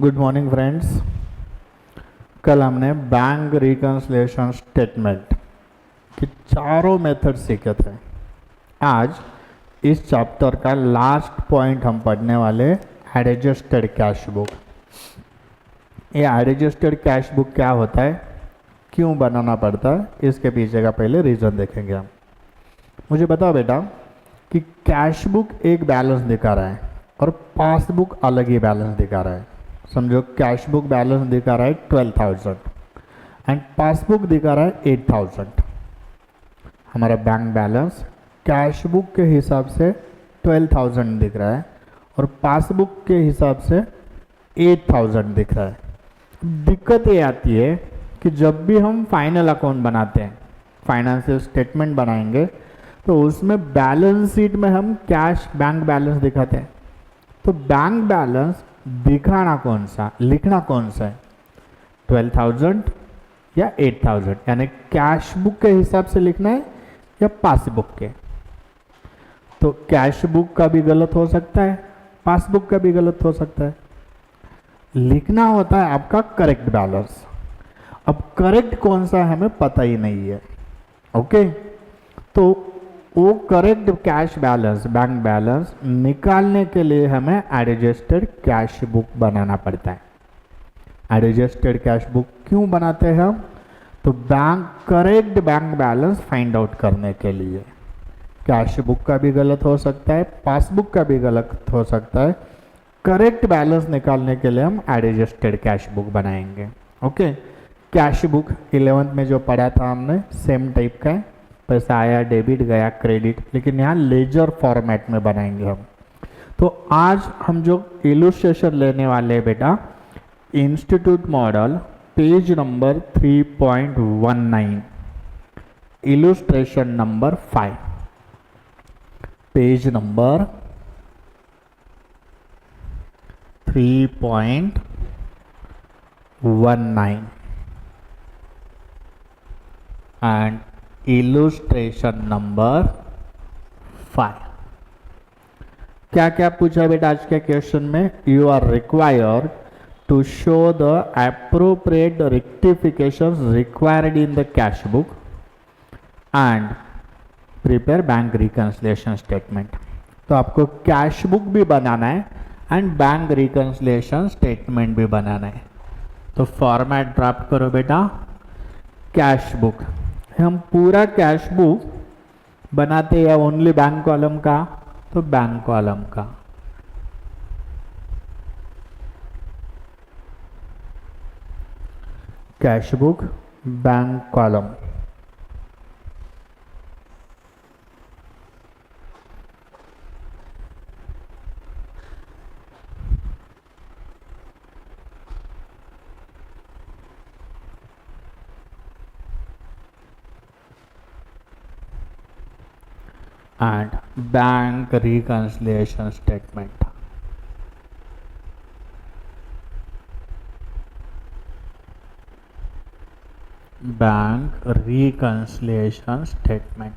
Good morning friends. कल हमने bank reconciliation statement की चारों मेथड सीखे थे। आज इस चैप्टर का लास्ट पॉइंट हम पढ़ने वाले एडजस्टेड कैश बुक। ये एडजस्टेड कैश बुक क्या होता है, क्यों बनाना पड़ता है, इसके पीछे का पहले रीज़न देखेंगे हम। मुझे बताओ बेटा कि कैश बुक एक बैलेंस दिखा रहा है और पासबुक अलग ही बैलेंस दिखा रहा है। समझो कैश बुक बैलेंस दिखा रहा है 12,000 एंड पासबुक दिखा रहा है 8,000। हमारा बैंक बैलेंस कैश बुक के हिसाब से 12,000 दिख रहा है और पासबुक के हिसाब से 8,000 दिख रहा है। दिक्कत ये आती है कि जब भी हम फाइनल अकाउंट बनाते हैं, फाइनेंशियल स्टेटमेंट बनाएंगे, तो उसमें बैलेंस शीट में हम कैश बैंक बैलेंस दिखाते हैं। तो बैंक बैलेंस दिखाना कौन सा, लिखना कौन सा है, 12,000 या 8,000, यानी कैश बुक के हिसाब से लिखना है या पासबुक के। तो कैश बुक का भी गलत हो सकता है, पासबुक का भी गलत हो सकता है। लिखना होता है आपका करेक्ट बैलेंस। अब करेक्ट कौन सा है हमें पता ही नहीं है। ओके, तो वो correct cash balance, bank balance निकालने के लिए हमें एडजस्टेड कैश बुक बनाना पड़ता है। एडजस्टेड कैश बुक क्यों बनाते हैं हम? तो correct bank balance find out करने के लिए। कैश बुक का भी गलत हो सकता है, पासबुक का भी गलत हो सकता है। करेक्ट बैलेंस निकालने के लिए हम एडजस्टेड कैश बुक बनाएंगे। ओके, कैश बुक 11th में जो पढ़ा था हमने सेम टाइप का है, पैसा आया डेबिट गया क्रेडिट, लेकिन यहाँ लेजर फॉर्मेट में बनाएंगे हम। तो आज हम जो इलस्ट्रेशन लेने वाले हैं बेटा, institute model page number 3.19, illustration number 5, page number 3.19 and illustration number 5। क्या क्या पूछा बेटा आज के क्वेश्चन में? You are required to show the appropriate rectifications required in the cash book and prepare bank reconciliation statement. तो आपको कैश बुक भी बनाना है एंड बैंक रिकन्सिलिएशन स्टेटमेंट भी बनाना है। तो फॉर्मेट ड्राफ्ट करो बेटा। कैश बुक, हम पूरा कैश बुक बनाते हैं ओनली बैंक कॉलम का? तो बैंक कॉलम का। Cash book bank column. and bank reconciliation statement. Bank reconciliation statement.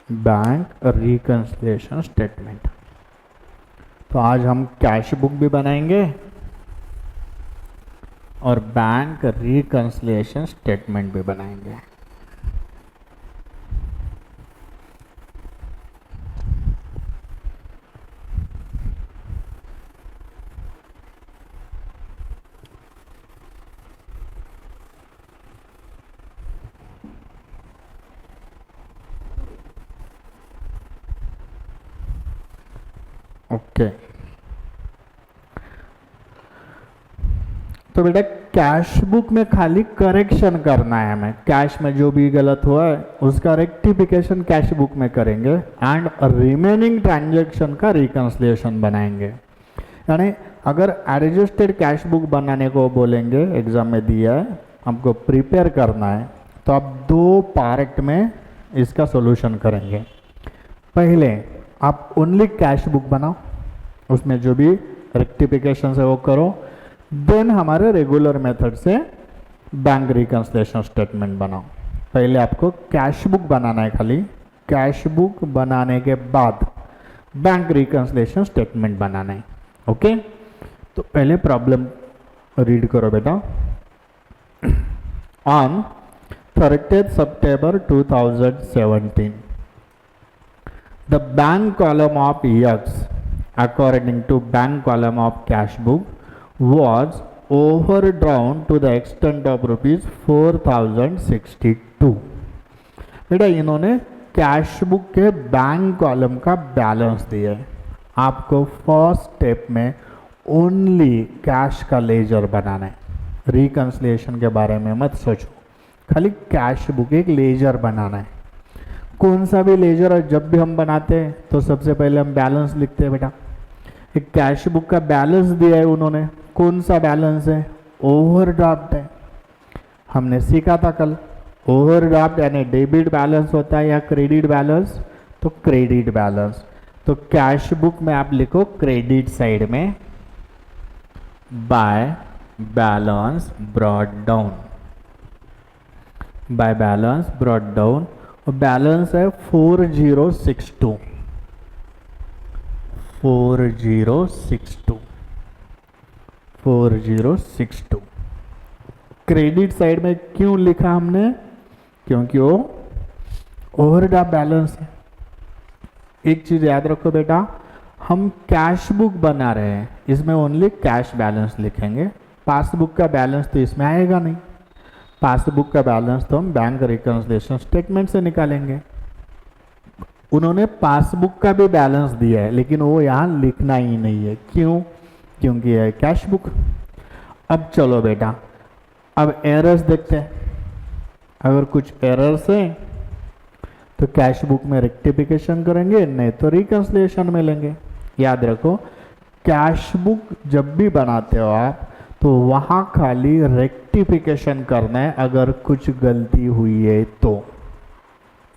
Bank reconciliation statement. तो आज हम कैश बुक भी बनाएंगे और बैंक रिकन्सिलिएशन स्टेटमेंट भी बनाएंगे। ओके, तो बेटा कैश बुक में खाली करेक्शन करना है हमें। कैश में जो भी गलत हुआ है उसका रेक्टिफिकेशन कैश बुक में करेंगे एंड रिमेनिंग ट्रांजैक्शन का रिकन्सिलिएशन बनाएंगे। यानी अगर एडजस्टेड कैश बुक बनाने को बोलेंगे, एग्जाम में दिया है आपको प्रिपेयर करना है, तो आप दो पार्ट में इसका सॉल्यूशन करेंगे। पहले आप ओनली कैश बुक बनाओ, उसमें जो भी रेक्टिफिकेशन है वो करो, देन हमारे रेगुलर मेथड से बैंक रिकंसिलिएशन स्टेटमेंट बनाओ। पहले आपको कैश बुक बनाना है, खाली कैश बुक बनाने के बाद बैंक रिकंसिलिएशन स्टेटमेंट बनाना है। ओके, तो पहले प्रॉब्लम रीड करो बेटा। On 30th September 2017 the bank column of X according to bank column of cash book was overdrawn to the extent of rupees 4062। बेटा इन्होंने कैश बुक के बैंक कॉलम का balance दिया है। आपको फर्स्ट स्टेप में ओनली कैश का laser बनाना है। रिकंसिलिएशन के बारे में मत सोचो, खाली कैश बुक एक लेजर बनाना है। कौन सा भी लेजर जब भी हम बनाते हैं तो सबसे पहले हम बैलेंस लिखते हैं बेटा। एक कैश बुक का बैलेंस दिया है उन्होंने, कौन सा बैलेंस है? ओवरड्राफ्ट है। हमने सीखा था कल, ओवरड्राफ्ट यानी डेबिट बैलेंस होता है या क्रेडिट बैलेंस, तो क्रेडिट बैलेंस। तो कैश बुक में आप लिखो क्रेडिट साइड में by balance brought down, by balance brought down, और बैलेंस है 4062 4062 4062। क्रेडिट साइड में क्यों लिखा हमने? क्योंकि वो ओवरड्राफ्ट बैलेंस है। एक चीज याद रखो बेटा, हम कैश बुक बना रहे हैं, इसमें ओनली कैश बैलेंस लिखेंगे। पासबुक का बैलेंस तो इसमें आएगा नहीं। पासबुक का बैलेंस तो हम बैंक रिकंसिलिएशन स्टेटमेंट से निकालेंगे। उन्होंने पासबुक का भी बैलेंस दिया है, लेकिन वो यहाँ लिखना ही नहीं है। क्यों? क्योंकि है कैश बुक। अब चलो बेटा, अब एरर्स देखते हैं। अगर कुछ एरर्स हैं तो कैश बुक में रेक्टिफिकेशन करेंगे, नहीं तो रिकंसिलिएशन में लेंगे। याद रखो, कैश बुक जब भी बनाते हो आप तो वहाँ खाली रेक्टिफिकेशन करना है अगर कुछ गलती हुई है तो।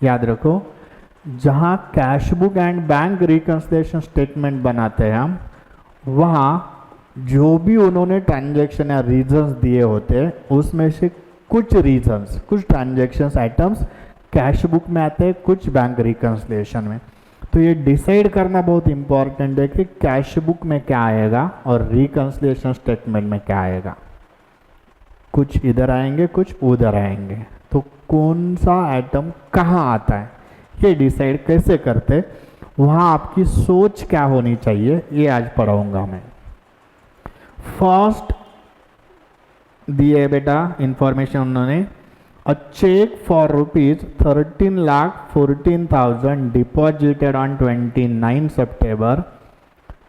याद रखो, जहाँ cash book and bank reconciliation statement बनाते हैं हम, वहाँ जो भी उन्होंने ट्रांजैक्शन या रीजंस दिए होते हैं उसमें से कुछ रीजंस, कुछ ट्रांजैक्शंस आइटम्स कैश बुक में आते हैं, कुछ बैंक रिकंसिलिएशन में। तो ये डिसाइड करना बहुत इंपॉर्टेंट है कि कैश बुक में क्या आएगा और रिकंसिलिएशन स्टेटमेंट में क्या आएगा। कुछ इधर आएंगे, कुछ उधर आएंगे, तो कौन सा आइटम कहाँ आता है ये डिसाइड कैसे करते, वहाँ आपकी सोच क्या होनी चाहिए, ये आज पढ़ाऊंगा मैं। फर्स्ट दिए बेटा इंफॉर्मेशन उन्होंने, a check for rupees 13,14,000 deposited on 29 September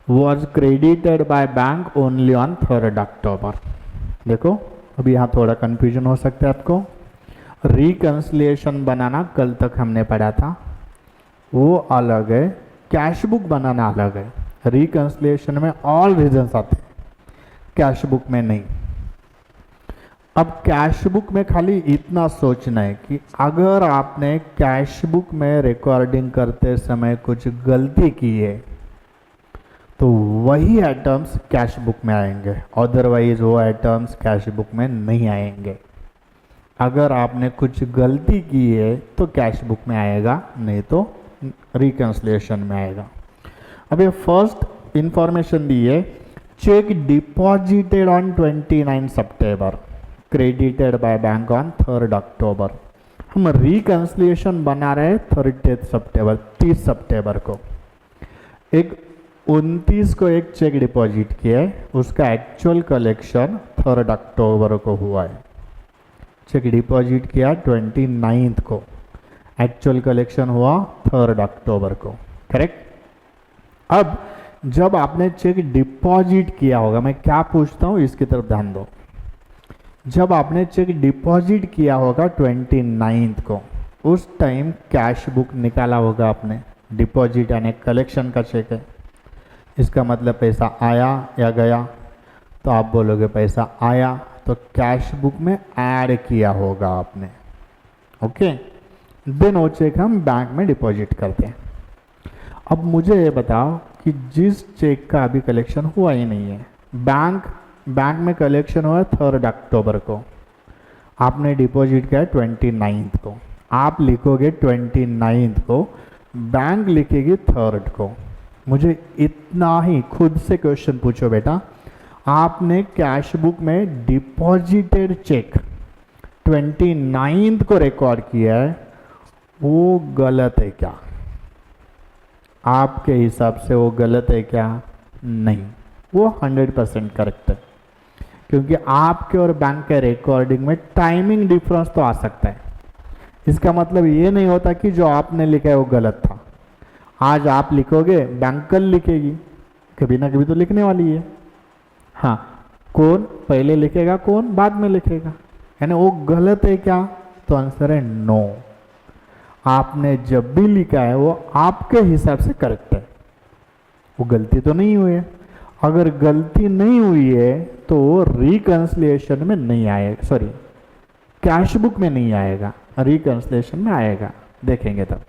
was credited by bank only on 3rd October। देखो अभी यहाँ थोड़ा कंफ्यूजन हो सकता है आपको। रिकंसिलिएशन बनाना कल तक हमने पढ़ा था, वो अलग है, कैश बुक बनाना अलग है। रिकंसिलिएशन में ऑल रीजंस आते हैं, कैश बुक में नहीं। अब कैश बुक में खाली इतना सोचना है कि अगर आपने कैश बुक में रिकॉर्डिंग करते समय कुछ गलती की है तो वही आइटम्स कैश बुक में आएंगे, अदरवाइज वो आइटम्स कैश बुक में नहीं आएंगे। अगर आपने कुछ गलती की है तो कैश बुक में आएगा, नहीं तो रिकंसिलिएशन में आएगा। अब ये फर्स्ट इंफॉर्मेशन दी है, check deposited on 29 September credited by bank on 3rd October। हम रिकंसिलिएशन बना रहे 30th सितंबर, 30 सितंबर को। एक 29 को एक चेक डिपॉजिट किया है, उसका एक्चुअल कलेक्शन 3rd October को हुआ है। चेक डिपॉजिट किया 29 को, एक्चुअल कलेक्शन हुआ 3rd October को, करेक्ट। अब जब आपने चेक डिपॉजिट किया होगा, मैं क्या पूछता हूँ इसकी तरफ ध्यान दो। जब आपने चेक डिपॉजिट किया होगा 29 को, उस टाइम कैश बुक निकाला होगा आपने। डिपॉजिट यानी कलेक्शन का चेक है, इसका मतलब पैसा आया या गया, तो आप बोलोगे पैसा आया, तो कैश बुक में ऐड किया होगा आपने। ओके, देन वो चेक हम बैंक में डिपॉजिट करते हैं। अब मुझे ये बताओ कि जिस चेक का अभी कलेक्शन हुआ ही नहीं है, बैंक बैंक में कलेक्शन हुआ 3 अक्टूबर को, आपने डिपॉजिट किया 29 को, आप लिखोगे 29 को, बैंक लिखेगी 3 को। मुझे इतना ही खुद से क्वेश्चन पूछो बेटा, आपने कैश बुक में डिपॉजिटेड चेक 29 को रिकॉर्ड किया है, वो गलत है क्या? आपके हिसाब से वो गलत है क्या? नहीं, वो 100% करेक्ट है, क्योंकि आपके और बैंक के रिकॉर्डिंग में टाइमिंग डिफरेंस तो आ सकता है। इसका मतलब ये नहीं होता कि जो आपने लिखा है वो गलत था। आज आप लिखोगे, बैंक कल लिखेगी, कभी ना कभी तो लिखने वाली है। हाँ, कौन पहले लिखेगा, कौन बाद में लिखेगा, यानी वो गलत है क्या? तो आंसर है नो। आपने जब भी लिखा है वो आपके हिसाब से करेक्ट है, वो गलती तो नहीं हुई है। अगर गलती नहीं हुई है तो वो रिकंसिलिएशन में नहीं आएगा, सॉरी कैश बुक में नहीं आएगा, रिकंसिलिएशन में आएगा, देखेंगे तब।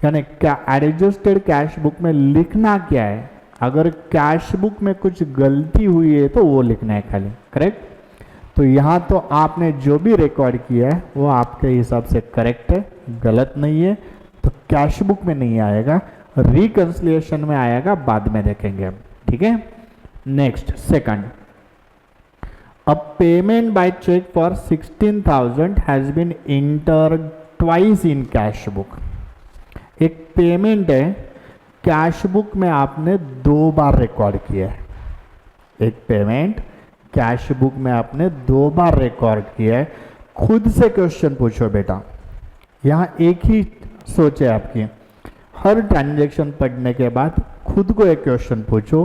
यानी क्या एडजस्टेड कैश बुक में लिखना क्या है? अगर कैश बुक में कुछ गलती हुई है तो वो लिखना है खाली, करेक्ट। तो यहाँ तो आपने जो भी रिकॉर्ड किया है वो आपके हिसाब से करेक्ट है, गलत नहीं है, तो कैश बुक में नहीं आएगा, रिकंसिलिएशन में आएगा, बाद में देखेंगे हम, ठीक है। Next second, a payment by cheque for 16,000 has been entered twice in cash book. एक पेमेंट है, कैश बुक में आपने 2 बार रिकॉर्ड किया है। एक पेमेंट कैश बुक में आपने 2 बार रिकॉर्ड किया है। खुद से क्वेश्चन पूछो बेटा, यहाँ एक ही सोच है आपकी। हर ट्रांजैक्शन पढ़ने के बाद खुद को एक क्वेश्चन पूछो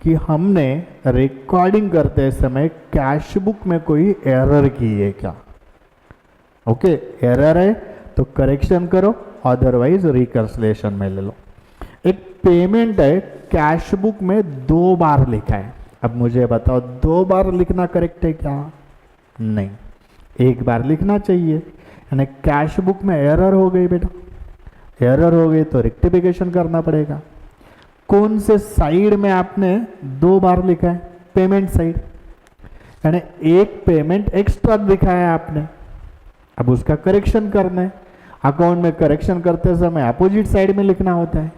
कि हमने रिकॉर्डिंग करते समय कैश बुक में कोई एरर की है क्या? ओके, एरर है तो करेक्शन करो, अदरवाइज रिकंसिलिएशन में ले लो। एक पेमेंट है, कैश बुक में 2 बार लिखा है। अब मुझे बताओ 2 बार लिखना करेक्ट है क्या? नहीं, 1 बार लिखना चाहिए। यानी कैश बुक में एरर हो गई बेटा, एरर हो गई तो रेक्टिफिकेशन करना पड़ेगा। कौन से साइड में आपने 2 बार लिखा है? पेमेंट साइड, यानी एक पेमेंट एक्स्ट्रा लिखा है आपने, अब उसका करेक्शन करना है। अकाउंट में करेक्शन करते समय अपोजिट साइड में लिखना होता है।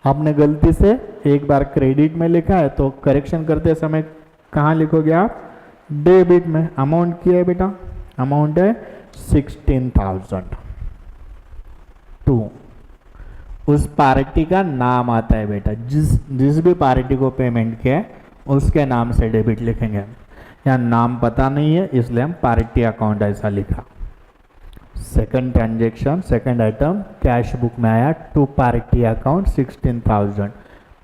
आपने गलती से 1 बार क्रेडिट में लिखा है तो करेक्शन करते समय कहाँ लिखोगे आप? डेबिट में। अमाउंट क्या है बेटा? अमाउंट है 16,000। 2 उस पार्टी का नाम आता है बेटा, जिस भी पार्टी को पेमेंट किया है उसके नाम से डेबिट लिखेंगे। यहाँ नाम पता नहीं है इसलिए हम पार्टी अकाउंट ऐसा लिखा। Second transaction, second item cash book में आया, टू पार्टी अकाउंट 16,000।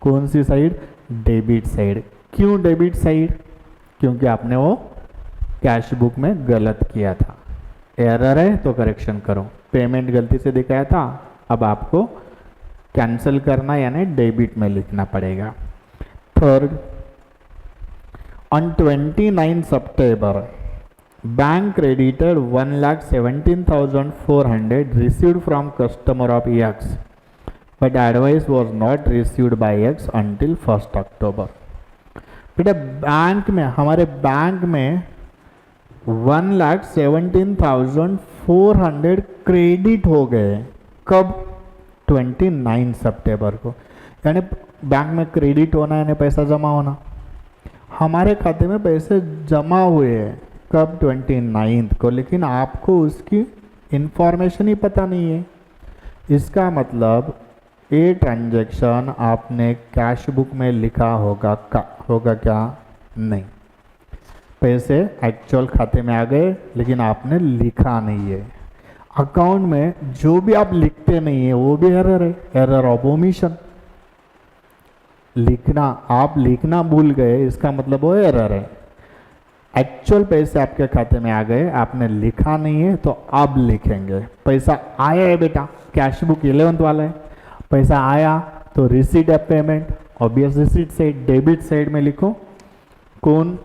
कौन सी साइड? Debit side. क्यों डेबिट साइड? क्योंकि आपने वो कैश बुक में गलत किया था। एरर है तो करेक्शन करो। पेमेंट गलती से दिखाया था, अब आपको कैंसिल करना यानी डेबिट में लिखना पड़ेगा। Third, on 29 September bank credited 1,17,400 received from customer of X, but advice was not received by X until 1st October। बेटा बैंक में, हमारे बैंक में 1,17,400 क्रेडिट हो गए। कब? 29 सितंबर को। यानी बैंक में क्रेडिट होना यानी पैसा जमा होना। हमारे खाते में पैसे जमा हुए हैं कब? 29 को, लेकिन आपको उसकी इंफॉर्मेशन ही पता नहीं है। इसका मतलब ये ट्रांजैक्शन आपने कैश बुक में लिखा होगा क्या? नहीं, पैसे एक्चुअल खाते में आ गए लेकिन आपने लिखा नहीं है। अकाउंट में जो भी आप लिखते नहीं है वो भी एरर है, एरर ऑफ ओमिशन। लिखना, आप लिखना भूल गए, इसका मतलब वो एरर है। एक्चुअल पैसे आपके खाते में आ गए, आपने लिखा नहीं है तो अब लिखेंगे। पैसा आया है बेटा, कैश बुक 11th वाला है, पैसा आया तो receipt of payment, obvious receipt side, debit side में लिखो कौन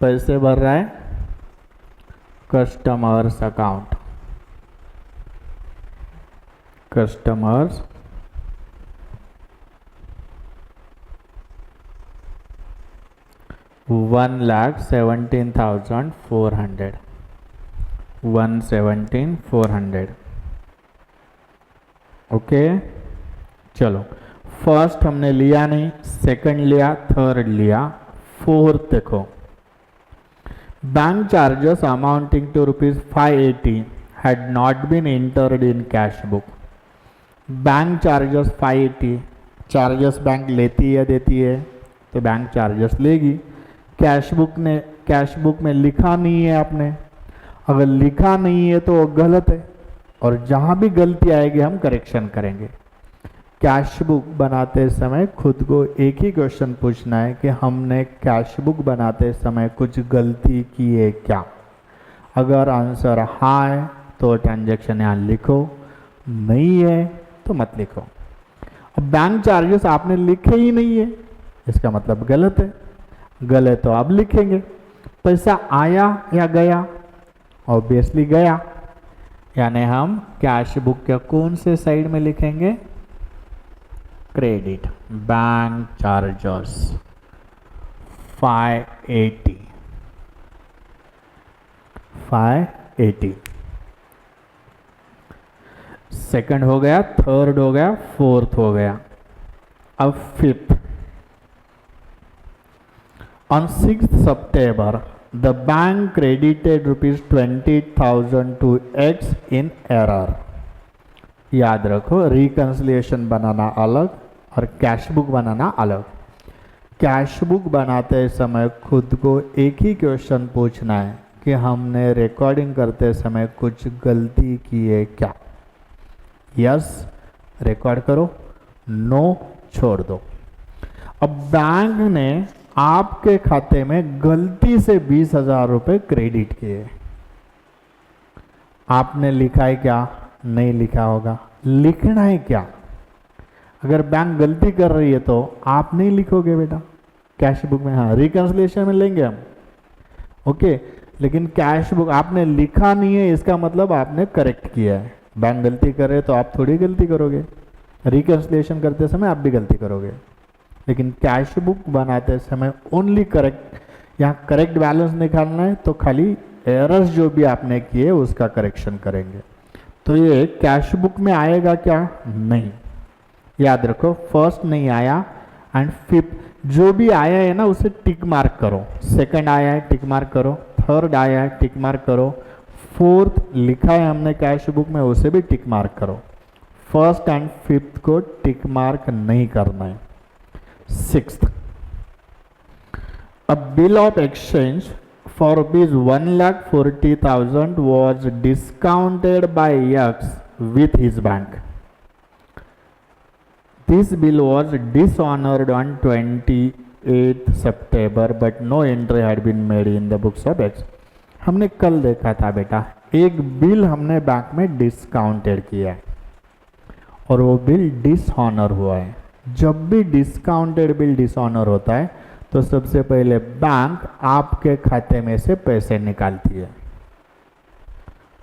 पैसे भर रहा है? Customers account, customers 1,17,400, 117,400। ओके, चलो फर्स्ट हमने लिया नहीं, सेकंड लिया, थर्ड लिया, फोर्थ देखो। Bank charges amounting to ₹580 had not been entered in cash book। Bank charges 580, charges bank लेती है देती है तो बैंक चार्जेस लेगी। कैश बुक में लिखा नहीं है आपने, अगर लिखा नहीं है तो वो गलत है, और जहाँ भी गलती आएगी हम करेक्शन करेंगे। कैश बुक बनाते समय खुद को एक ही क्वेश्चन पूछना है कि हमने कैश बुक बनाते समय कुछ गलती की है क्या। अगर आंसर हाँ है तो ट्रांजैक्शन यहाँ लिखो, नहीं है तो मत लिखो। अब बैंक चार्जेस आपने लिखे ही नहीं है, इसका मतलब गलत है, गलत तो आप लिखेंगे। पैसा आया या गया? ऑब्वियसली गया, यानी हम कैश बुक के कौन से साइड में लिखेंगे? क्रेडिट। Bank charges 580। सेकंड हो गया, थर्ड हो गया, फोर्थ हो गया। अब fifth. On 6th September the bank credited ₹20,000 to X in error। याद रखो, रिकंसिलिएशन बनाना अलग और कैश बुक बनाना अलग। कैश बुक बनाते समय खुद को एक ही क्वेश्चन पूछना है कि हमने रिकॉर्डिंग करते समय कुछ गलती की है क्या। यस रिकॉर्ड करो, नो छोड़ दो। अब बैंक ने आपके खाते में गलती से 20,000 रुपये क्रेडिट किए, आपने लिखा है क्या? नहीं लिखा होगा। लिखना है क्या? अगर बैंक गलती कर रही है तो आप नहीं लिखोगे बेटा कैश बुक में। हाँ, रिकंसिलिएशन में लेंगे हम, ओके, लेकिन कैश बुक आपने लिखा नहीं है, इसका मतलब आपने करेक्ट किया है। बैंक गलती कर रहे तो आप थोड़ी गलती करोगे, रिकंसिलिएशन करते समय आप भी गलती करोगे। लेकिन कैश बुक बनाते समय ओनली करेक्ट, यहाँ करेक्ट बैलेंस निकालना है तो खाली एरर्स जो भी आपने किए उसका करेक्शन करेंगे। तो ये कैश बुक में आएगा क्या? नहीं। याद रखो, फर्स्ट नहीं आया एंड फिफ्थ जो भी आया है ना उसे टिक मार्क करो। सेकंड आया है टिक मार्क करो, थर्ड आया है टिक मार्क करो, फोर्थ लिखा है हमने कैश बुक में उसे भी टिक मार्क करो। फर्स्ट एंड फिफ्थ को टिक मार्क नहीं करना है। Sixth, a bill of exchange for ₹1,40,000 was discounted by X with his bank। This bill was dishonored on 28th September but no entry had been made in the books of X। हमने कल देखा था बेटा, एक bill हमने bank में discounted किया है और वो बिल डिसऑनर हुआ है। जब भी डिस्काउंटेड बिल डिसऑनर होता है तो सबसे पहले बैंक आपके खाते में से पैसे निकालती है,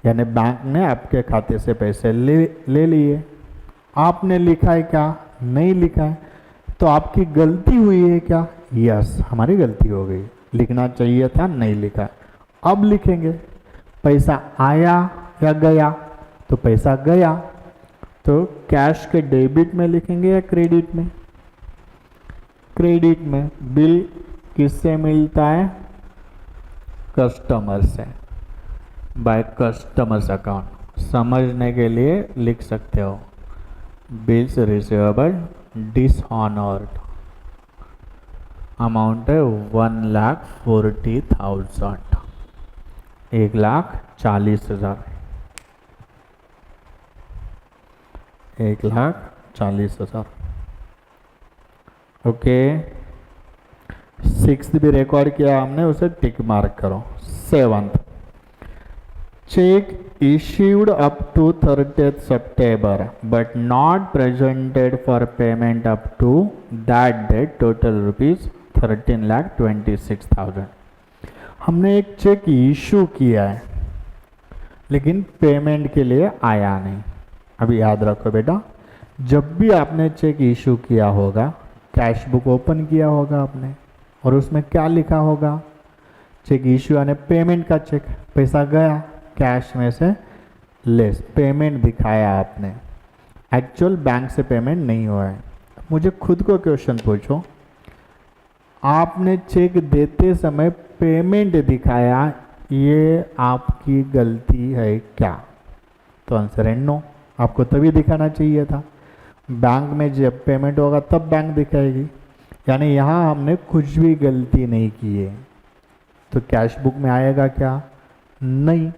यानी बैंक ने आपके खाते से पैसे ले लिए। आपने लिखा है क्या? नहीं लिखा है, तो आपकी गलती हुई है क्या? यस, हमारी गलती हो गई, लिखना चाहिए था, नहीं लिखा। अब लिखेंगे पैसा आया या गया, तो पैसा गया तो कैश के डेबिट में लिखेंगे या क्रेडिट में? क्रेडिट में। बिल किससे मिलता है? कस्टमर से, बाय कस्टमर्स अकाउंट। समझने के लिए लिख सकते हो, बिल्स रिसीवेबल डिसऑनर्ड, अमाउंट है 1,40,000, 1,40,000, 1,40,000। ओके, सिक्स्थ भी रिकॉर्ड किया हमने, उसे टिक मार्क करो। Seventh, cheque issued up to 30th September but not presented for payment up to that date, total ₹13,26,000। हमने एक चेक इशू किया है लेकिन पेमेंट के लिए आया नहीं। अभी याद रखो बेटा, जब भी आपने चेक इशू किया होगा, कैश बुक ओपन किया होगा आपने और उसमें क्या लिखा होगा, चेक इश्यू यानी पेमेंट का चेक, पैसा गया कैश में से लेस, पेमेंट दिखाया आपने, एक्चुअल बैंक से पेमेंट नहीं हुआ है। मुझे खुद को क्वेश्चन पूछो, आपने चेक देते समय पेमेंट दिखाया, ये आपकी गलती है क्या? तो आंसर है नो, आपको तभी दिखाना चाहिए था। बैंक में जब पेमेंट होगा तब बैंक दिखाएगी, यानी यहाँ हमने कुछ भी गलती नहीं की है। तो कैश बुक में आएगा क्या? नहीं,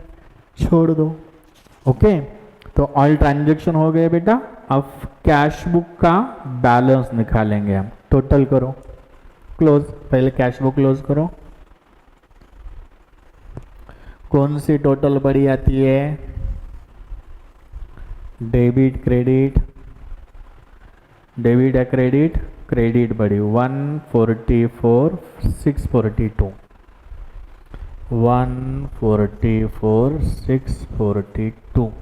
छोड़ दो। ओके, तो ऑल ट्रांजेक्शन हो गए बेटा। अब कैश बुक का बैलेंस निकालेंगे हम, टोटल करो, क्लोज, पहले कैश बुक क्लोज करो। कौन सी टोटल बड़ी आती है? डेबिट क्रेडिट, डेबिट या क्रेडिट? क्रेडिट बड़ी, 144 642, 144 642,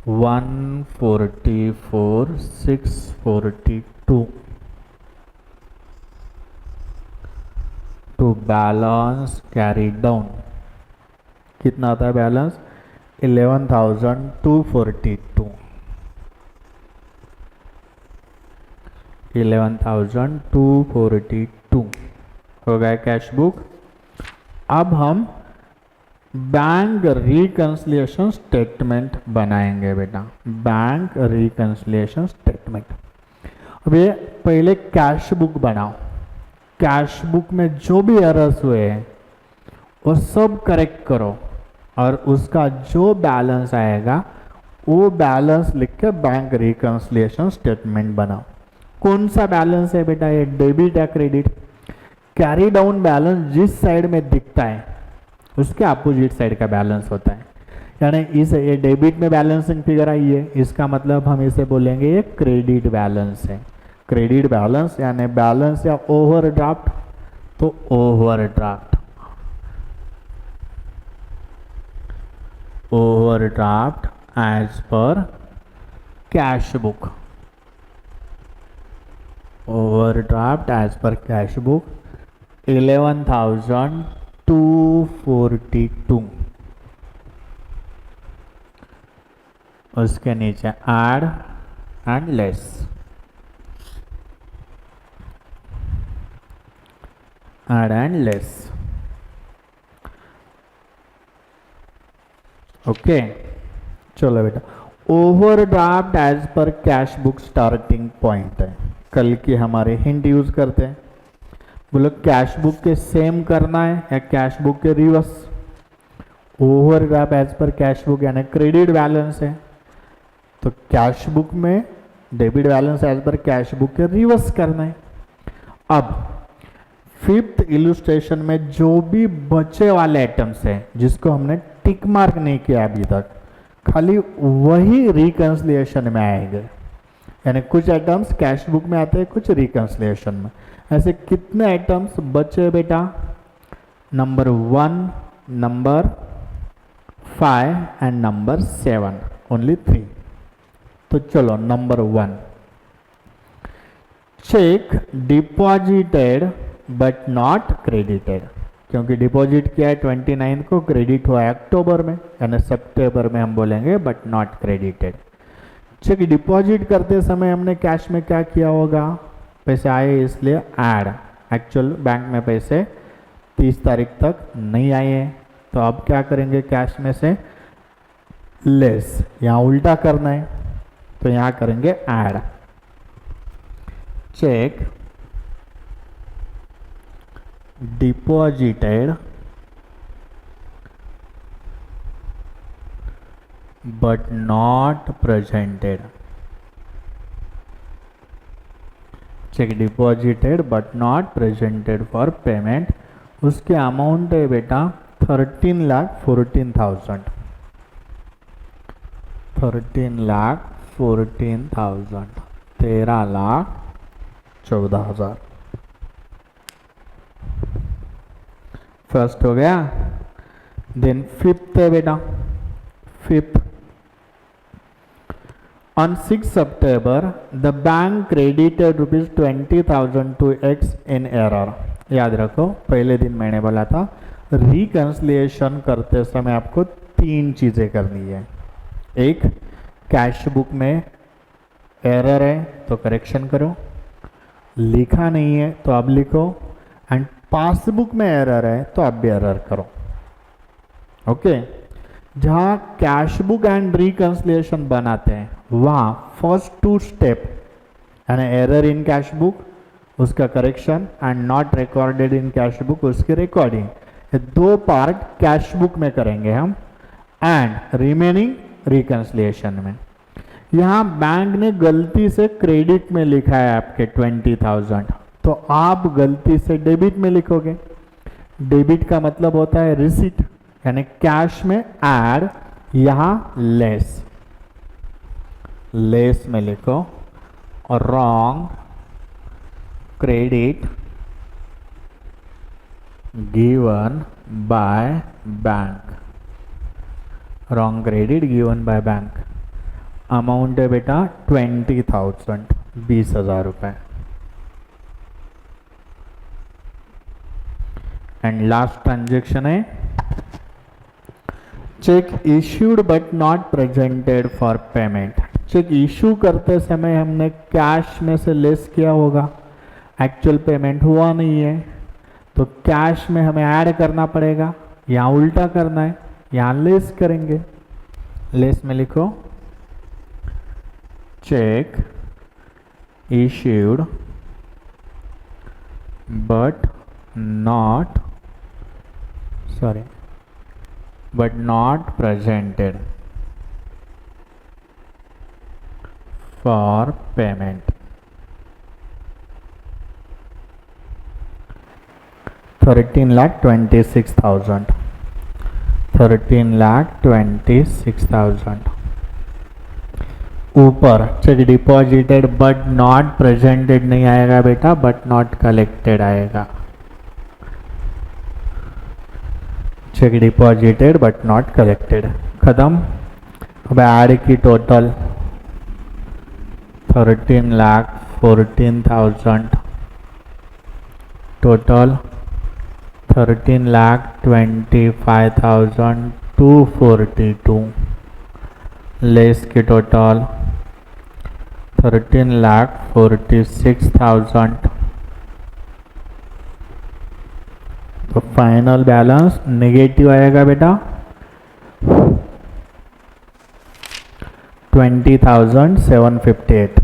144 642 टू बैलेंस कैरी डाउन। कितना आता है बैलेंस? 11,242, 11,242 हो गया कैश बुक। अब हम बैंक रिकंसिलिएशन स्टेटमेंट बनाएंगे बेटा, बैंक रिकंसिलिएशन स्टेटमेंट। अब ये पहले कैश बुक बनाओ, कैश बुक में जो भी एरर्स हुए हैं वो सब करेक्ट करो, और उसका जो बैलेंस आएगा वो बैलेंस लिख के बैंक रिकंसिलिएशन स्टेटमेंट बनाओ। कौन सा बैलेंस है बेटा ये, डेबिट या क्रेडिट? कैरी डाउन बैलेंस जिस साइड में दिखता है उसके अपोजिट साइड का बैलेंस होता है, यानी इस ये डेबिट में बैलेंसिंग फिगर आई है, इसका मतलब हम इसे बोलेंगे ये क्रेडिट बैलेंस है। क्रेडिट बैलेंस यानी बैलेंस या ओवरड्राफ्ट, तो overdraft, overdraft as per cash book, overdraft as per cash book 11,242। उसके नीचे add and less, add and less. Okay, चलो बेटा, overdraft as per cash book starting point है। कल की हमारे हिंट यूज करते हैं, बोलो कैश बुक के सेम करना है या कैश बुक के reverse? Overdraft as per cash book यानी क्रेडिट बैलेंस है, तो कैश बुक में debit balance as per cash book के रिवर्स करना है। अब फिफ्थ इलस्ट्रेशन में जो भी बचे वाले आइटम्स हैं जिसको हमने टिक मार्क नहीं किया अभी तक, खाली वही रिकंसिलिएशन में आएंगे, यानी कुछ आइटम्स कैश बुक में आते हैं, कुछ रिकंसिलिएशन में। ऐसे कितने आइटम्स बचे बेटा? Number 1, number 5 and number 7, only 3। तो चलो number 1, check deposited but not credited, क्योंकि डिपॉजिट किया है 29 को, क्रेडिट हुआ है अक्टूबर में, यानी सितंबर में हम बोलेंगे but not credited. Cheque deposit करते समय हमने कैश में क्या किया होगा? पैसे आए इसलिए ऐड, एक्चुअल बैंक में पैसे 30 तारीख तक नहीं आए हैं, तो अब क्या करेंगे? कैश में से लेस, यहाँ उल्टा करना है तो यहाँ करेंगे add. Check deposited but not presented, check deposited but not presented for payment. उसके अमाउंट है बेटा 13,14,000, 13,14,000, 13,14,000। फर्स्ट हो गया। देन फिफ्थ है बेटा, fifth On 6 September, the bank credited rupees 20,000 to X in error. याद रखो, पहले दिन मैंने बोला था रिकंसिलिएशन करते समय आपको तीन चीज़ें करनी है। एक, कैश बुक में एरर है तो करेक्शन करो, लिखा नहीं है तो अब लिखो, एंड पासबुक में एरर है तो अब भी एरर करो। ओके, जहाँ कैश बुक एंड रिकंसिलिएशन बनाते हैं वहाँ फर्स्ट टू स्टेप यानी एरर इन कैश बुक उसका correction and not recorded in cash book उसकी रिकॉर्डिंग, ये दो पार्ट कैश बुक में करेंगे हम एंड रिमेनिंग रिकंसिलिएशन में। यहाँ बैंक ने गलती से क्रेडिट में लिखा है आपके 20,000, तो आप गलती से डेबिट में लिखोगे। डेबिट का मतलब होता है रिसीट, यानी कैश में ऐड, यहाँ लेस में लिखो, और wrong credit given by bank, wrong credit given by bank. Amount है बेटा 20,000, 20,000 रुपये। एंड लास्ट ट्रांजेक्शन है cheque issued but not presented for payment. Cheque issue करते समय हमने कैश में से लेस किया होगा, एक्चुअल पेमेंट हुआ नहीं है, तो कैश में हमें ऐड करना पड़ेगा, यहाँ उल्टा करना है, यहाँ लेस करेंगे। लेस में लिखो check issued but not presented for payment. 13,26,000, 13,26,000। ऊपर check deposited but not presented नहीं आएगा बेटा, बट नॉट कलेक्टेड आएगा। Check deposited but not collected, खत्म। अब ऐड की टोटल 13,14,000, टोटल 13,25,242, लेस की टोटल 13,46,000। तो फाइनल बैलेंस नेगेटिव आएगा बेटा 20,758,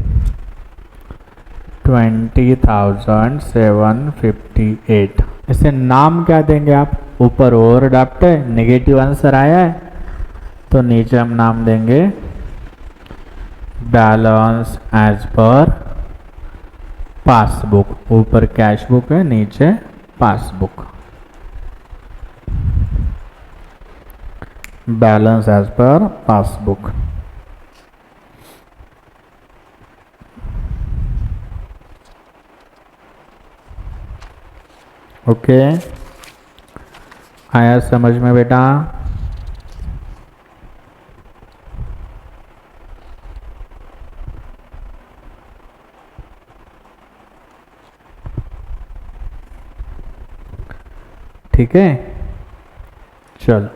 20,758। इसे नाम क्या देंगे आप? ऊपर ओवरड्राफ्ट है, नेगेटिव आंसर आया है, तो नीचे हम नाम देंगे बैलेंस एज पर पासबुक। ऊपर कैश बुक है, नीचे passbook. Balance as per passbook. Okay, आया समझ में बेटा? ठीक है, चल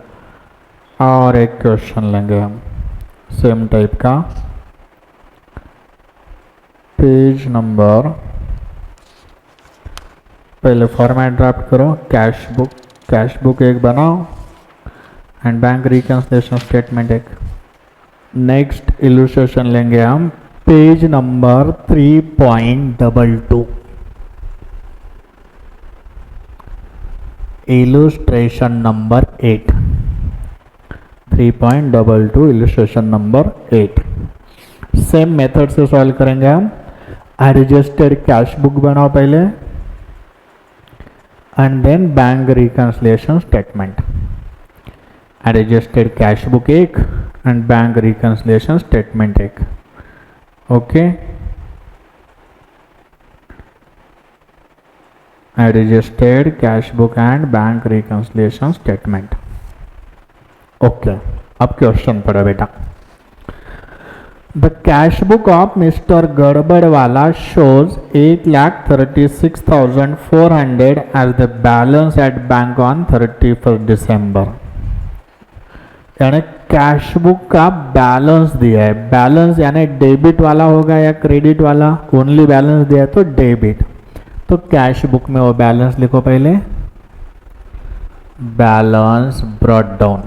और एक क्वेश्चन लेंगे हम सेम टाइप का। पेज नंबर, पहले फॉर्मेट ड्राफ्ट करो, कैश बुक एक बनाओ एंड बैंक रिकंसिलिएशन स्टेटमेंट एक। नेक्स्ट इलस्ट्रेशन लेंगे हम page number 3.22। Illustration number 8, 3.22 illustration number 8। Same method से सॉल्व करेंगे हम। एडजस्टेड कैश बुक बनाओ पहले and then bank reconciliation statement. Adjusted cash book एक एंड बैंक रिकंसिलिएशन स्टेटमेंट एक। Okay, adjusted cash book and bank reconciliation statement. Okay, अब question पढ़ो बेटा। The cash book of mister गड़बड़वाला shows 8,36,400 as the balance at bank on 31st December. यानी cash book का balance दिया है, balance यानी डेबिट वाला होगा या क्रेडिट वाला, ओनली बैलेंस दिया है तो डेबिट। तो कैश बुक में वो बैलेंस लिखो पहले, बैलेंस ब्रॉट डाउन।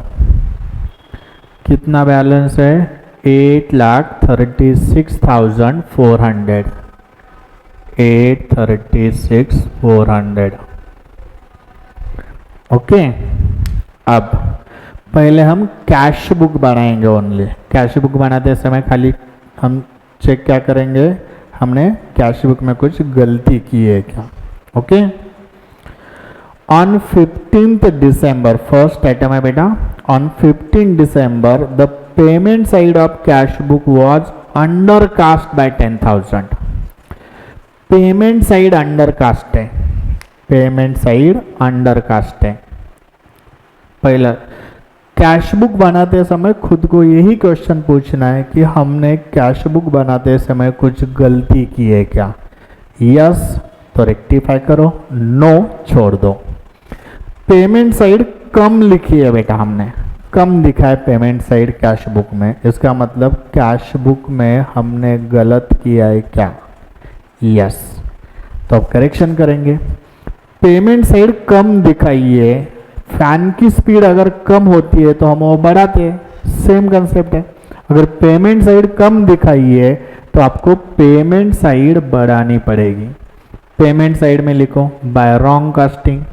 कितना बैलेंस है? 8,36,400, 8,36,400। ओके, अब पहले हम कैश बुक बनाएंगे ओनली। कैश बुक बनाते समय खाली हम चेक क्या करेंगे, हमने कैश बुक में कुछ गलती की है क्या। Okay, on 15th December, first item है बेटा, on 15 December the payment side of cash book was under cast by 10,000। Payment side under cast है, पेमेंट साइड अंडर कास्ट है। पहला कैश बुक बनाते समय खुद को यही क्वेश्चन पूछना है कि हमने कैश बुक बनाते समय कुछ गलती की है क्या। यस तो रेक्टिफाई करो, नो छोड़ दो। पेमेंट साइड कम लिखी है बेटा, हमने कम लिखा है पेमेंट साइड कैश बुक में, इसका मतलब कैश बुक में हमने गलत किया है क्या। यस, तो अब करेक्शन करेंगे। पेमेंट साइड कम दिखाइए, फैन की स्पीड अगर कम होती है तो हम वो बढ़ाते हैं, सेम कंसेप्ट है। अगर पेमेंट साइड कम दिखाई है तो आपको पेमेंट साइड बढ़ानी पड़ेगी। पेमेंट साइड में लिखो by wrong casting,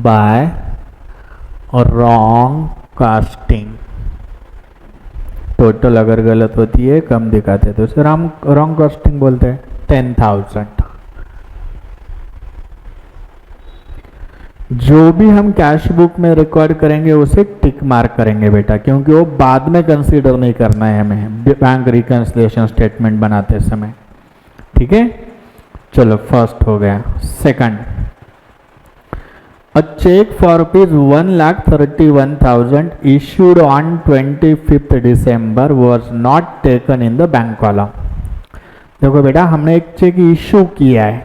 by wrong casting. Total अगर गलत होती है, कम दिखाते तो उसे रॉन्ग कास्टिंग बोलते हैं। 10,000। जो भी हम कैश बुक में रिकॉर्ड करेंगे उसे टिक मार्क करेंगे बेटा, क्योंकि वो बाद में कंसीडर नहीं करना है हमें बैंक रिकंसिलिएशन स्टेटमेंट बनाते समय। ठीक है, चलो फर्स्ट हो गया। Second, a cheque for ₹1,31,000 issued on 25th December was not taken in the bank column. देखो बेटा, हमने एक चेक इशू किया है,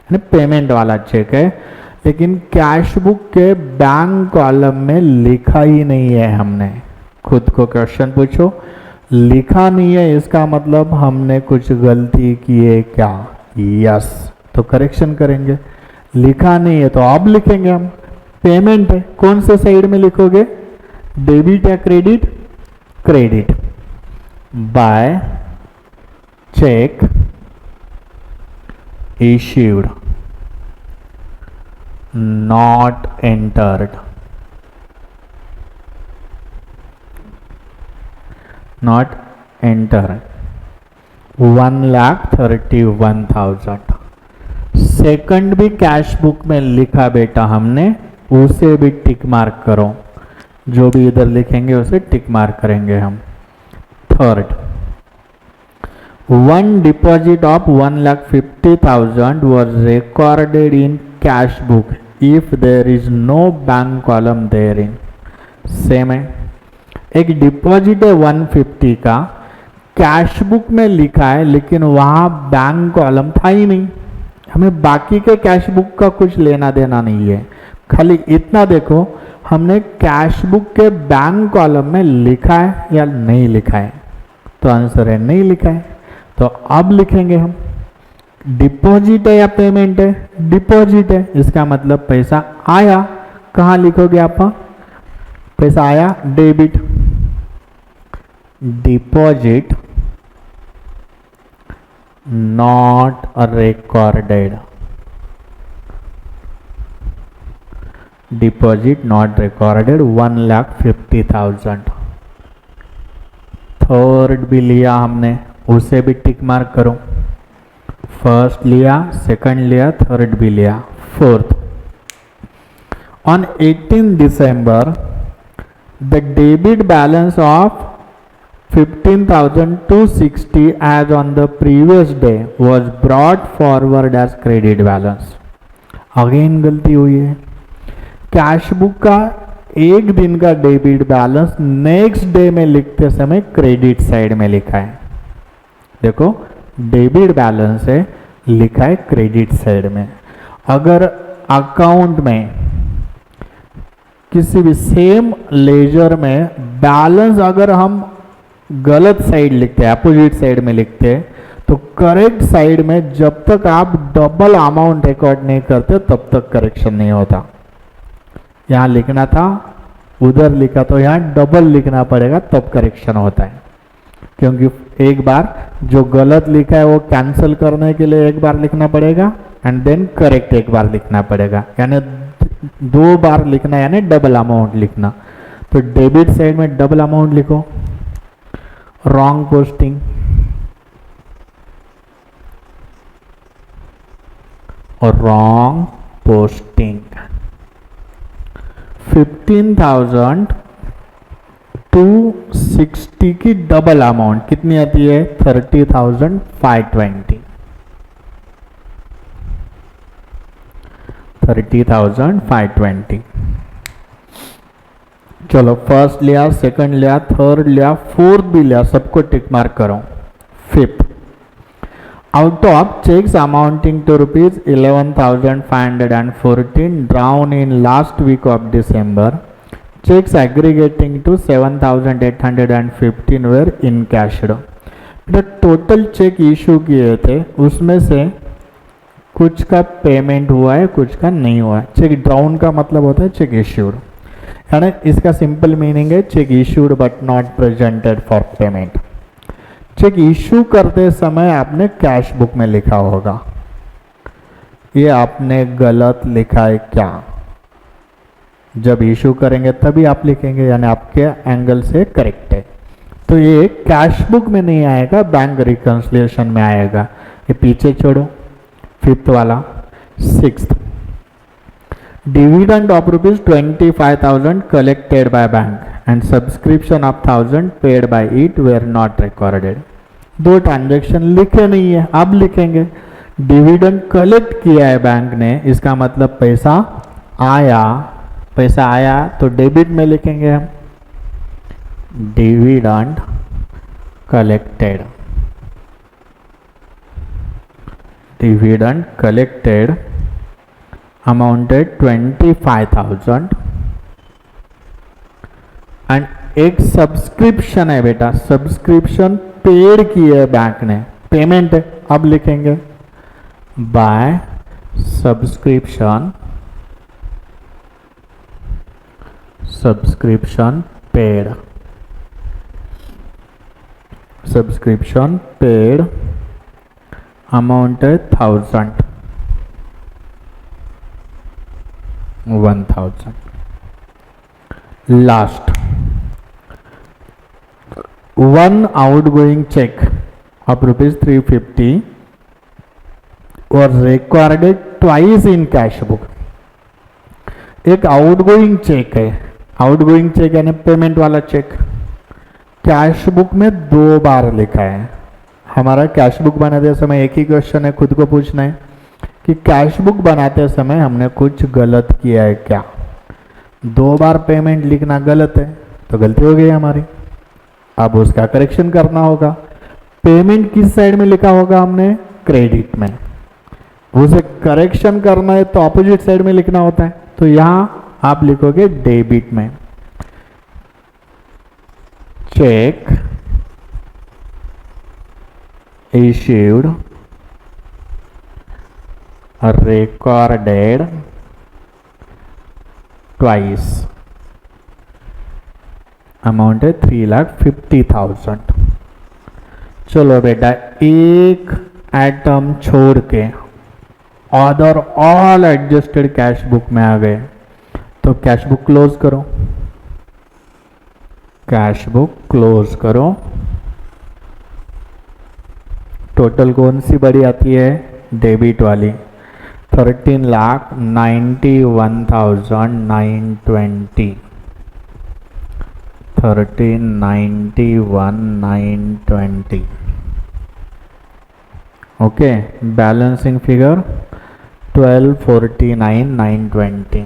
पेमेंट वाला चेक है, लेकिन कैश बुक के बैंक कॉलम में लिखा ही नहीं है। हमने खुद को क्वेश्चन पूछो, लिखा नहीं है इसका मतलब हमने कुछ गलती की है क्या। यस, तो करेक्शन करेंगे। लिखा नहीं है तो अब लिखेंगे हम, पेमेंट है, कौन से साइड में लिखोगे, डेबिट या credit, credit. By cheque issued not entered, not entered, 1,31,000। Second भी कैश बुक में लिखा बेटा हमने, उसे भी टिक मार्क करो, जो भी इधर लिखेंगे उसे टिक मार्क करेंगे हम। Third, one deposit of 1,50,000 was recorded in cash book if there is no bank column therein। Same है, एक डिपॉजिट है 150 का, कैश बुक में लिखा है लेकिन वहां बैंक कॉलम था ही नहीं। हमें बाकी के कैश बुक का कुछ लेना देना नहीं है, खाली इतना देखो हमने कैश बुक के बैंक कॉलम में लिखा है या नहीं लिखा है। तो आंसर है नहीं लिखा है। तो अब लिखेंगे हम, डिपॉजिट है या पेमेंट है, डिपॉजिट है, इसका मतलब पैसा आया। कहाँ लिखोगे आप, पैसा आया, debit. Deposit not recorded, deposit not recorded 1,50,000। Third भी लिया हमने, उसे भी टिक मार्क करो। फर्स्ट लिया, सेकंड लिया, थर्ड भी लिया। Fourth, on 18 December the debit balance of 15,260 as on the previous day was brought forward as credit balance। Again गलती हुई है, कैश बुक का एक दिन का डेबिट बैलेंस नेक्स्ट डे में लिखते समय क्रेडिट साइड में लिखा है। देखो डेबिट बैलेंस है, लिखा है क्रेडिट साइड में। अगर अकाउंट में किसी भी सेम लेजर में बैलेंस अगर हम गलत साइड लिखते हैं, अपोजिट साइड में लिखते हैं, तो करेक्ट साइड में जब तक आप डबल अमाउंट रिकॉर्ड नहीं करते तब तक करेक्शन नहीं होता। यहां लिखना था, उधर लिखा तो यहां डबल लिखना पड़ेगा तब करेक्शन होता है, क्योंकि एक बार जो गलत लिखा है वो कैंसिल करने के लिए एक बार लिखना पड़ेगा एंड देन करेक्ट एक बार लिखना पड़ेगा, यानी 2 बार लिखना यानी डबल अमाउंट लिखना। तो डेबिट साइड में डबल अमाउंट लिखो, रॉन्ग पोस्टिंग और रॉन्ग पोस्टिंग 15,260 की डबल अमाउंट कितनी आती है? 30,520। 30,520। चलो फर्स्ट लिया, सेकंड लिया, थर्ड लिया, फोर्थ भी लिया, सबको टिक मार्क करो। Fifth, out of checks amounting to rupees 11,514 drawn in last week of December, checks aggregating to 7,815 were encashed। बेटा टोटल चेक इशू किए थे उसमें से कुछ का पेमेंट हुआ है, कुछ का नहीं हुआ है। चेक ड्राउन का मतलब होता है चेक इश्यूड, यानी इसका सिंपल मीनिंग है cheque issued but not presented for payment. Cheque issue करते समय आपने कैश बुक में लिखा होगा, ये आपने गलत लिखा है क्या? जब इशू करेंगे तभी आप लिखेंगे, यानी आपके एंगल से करेक्ट है। तो ये कैश बुक में नहीं आएगा, बैंक रिकंसिलिएशन में आएगा, ये पीछे छोड़ो। फिफ्थ वाला, sixth, dividend of ₹25,000 collected by bank and subscription of 1,000 paid by it were not recorded। 2 transaction लिखे नहीं है, अब लिखेंगे। डिविडेंड कलेक्ट किया है बैंक ने, इसका मतलब पैसा आया, पैसा आया तो डेबिट में लिखेंगे हम, dividend collected. Dividend collected amounted 25,000 and एक सब्सक्रिप्शन है बेटा, सब्सक्रिप्शन पेड की है बैंक ने, पेमेंट है, अब लिखेंगे by subscription, subscription paid, subscription paid amounted 1,000। Last, one outgoing check of ₹350 was recorded twice in cash book। एक आउटगोइंग चेक है, आउटगोइंग चेक यानी पेमेंट वाला चेक, कैश बुक में 2 बार लिखा है। हमारा कैश बुक बनाते समय एक ही क्वेश्चन है, खुद को पूछना है कि कैश बुक बनाते समय हमने कुछ गलत किया है क्या? 2 बार पेमेंट लिखना गलत है, तो गलती हो गई हमारी, अब उसका करेक्शन करना होगा। पेमेंट किस साइड में लिखा होगा हमने? क्रेडिट में। उसे करेक्शन करना है तो ऑपोजिट साइड में लिखना होता है, तो यहां आप लिखोगे डेबिट में। Cheque issued recorded twice, amount है 3,50,000। चलो बेटा एक आइटम छोड़ के other all adjusted cash book में आ गए, तो कैश बुक क्लोज करो, कैश बुक क्लोज करो। टोटल कौन सी बड़ी आती है? डेबिट वाली, 13,91,920, 13,91,920। Okay, balancing figure 12,49,920।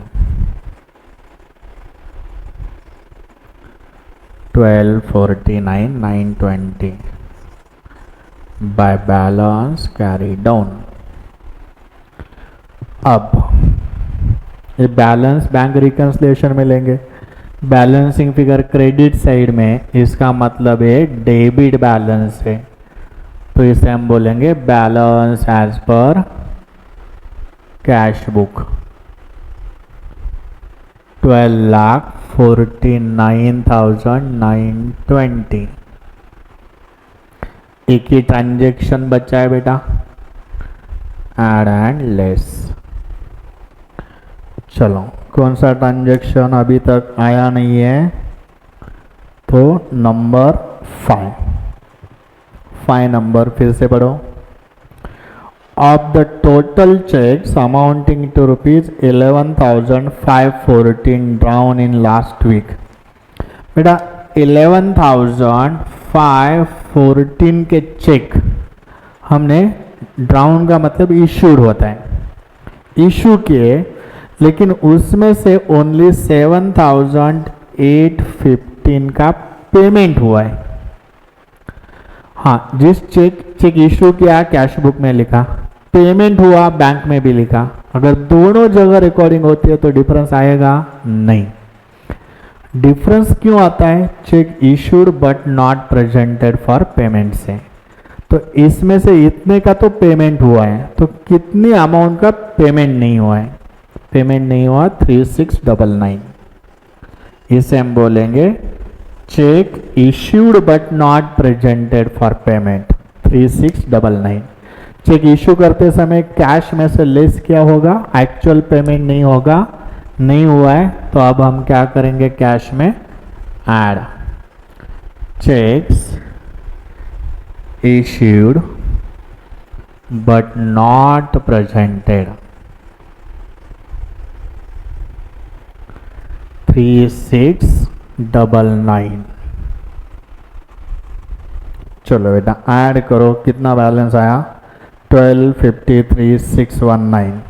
1249,920 by balance carry down। अब ये बैलेंस बैंक रिकन्सिलिएशन में लेंगे। बैलेंसिंग फिगर क्रेडिट साइड में, इसका मतलब है डेबिट बैलेंस है, तो इसे हम बोलेंगे balance as per cash book. 12,49,920। एक ही ट्रांजेक्शन बचा है बेटा, एड एंड लेस। चलो कौन सा ट्रांजेक्शन अभी तक आया नहीं है, तो नंबर 5 नंबर फिर से पढ़ो। Of the total checks amounting to rupees 11,514 drawn in last week। बेटा 11,514 के चेक हमने, ड्राउन का मतलब इशूड होता है, इशू किए, लेकिन उसमें से ओनली 7,815 का पेमेंट हुआ है। हाँ, जिस चेक इशू किया कैश बुक में लिखा, पेमेंट हुआ बैंक में भी लिखा, अगर दोनों जगह रिकॉर्डिंग होती है तो डिफरेंस आएगा नहीं। डिफरेंस क्यों आता है? Check issued but not presented for payment से। तो इसमें से इतने का तो पेमेंट हुआ है, तो कितनी अमाउंट का पेमेंट नहीं हुआ है? पेमेंट नहीं हुआ 3699। इसे हम बोलेंगे cheque issued but not presented for payment 3699। Cheque issue करते समय कैश में से लेस क्या होगा? एक्चुअल पेमेंट नहीं होगा, नहीं हुआ है, तो अब हम क्या करेंगे? कैश में add checks issued but not presented 3699। चलो बेटा ऐड करो, कितना बैलेंस आया? 1253,619।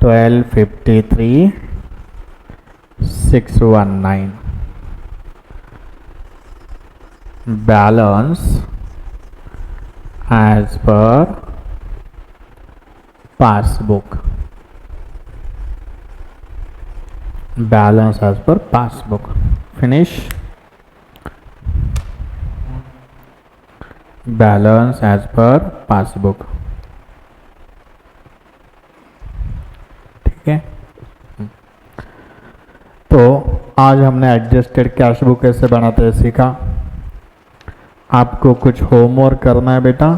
1253,619 balance as per passbook. Balance as per passbook. Finish. Balance as per passbook, ठीक है। तो आज हमने एडजस्टेड कैश बुक कैसे बनाते हैं सीखा। आपको कुछ होमवर्क करना है बेटा।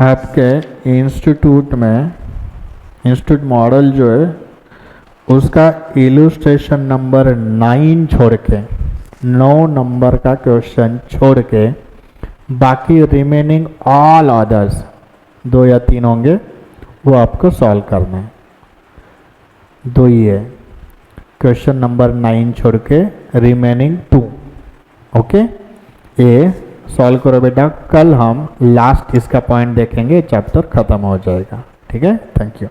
आपके इंस्टीट्यूट में इंस्टीट्यूट मॉडल जो है उसका इलस्ट्रेशन नंबर 9 छोड़ के, 9 नंबर का क्वेश्चन छोड़ के बाकी रिमेनिंग ऑल अदर्स 2 या 3 होंगे, वो आपको सॉल्व करना है। 2 ही है, क्वेश्चन नंबर 9 छोड़ के रिमेनिंग 2। ओके, ये सॉल्व करो बेटा। कल हम लास्ट इसका पॉइंट देखेंगे, चैप्टर खत्म हो जाएगा। ठीक है, थैंक यू।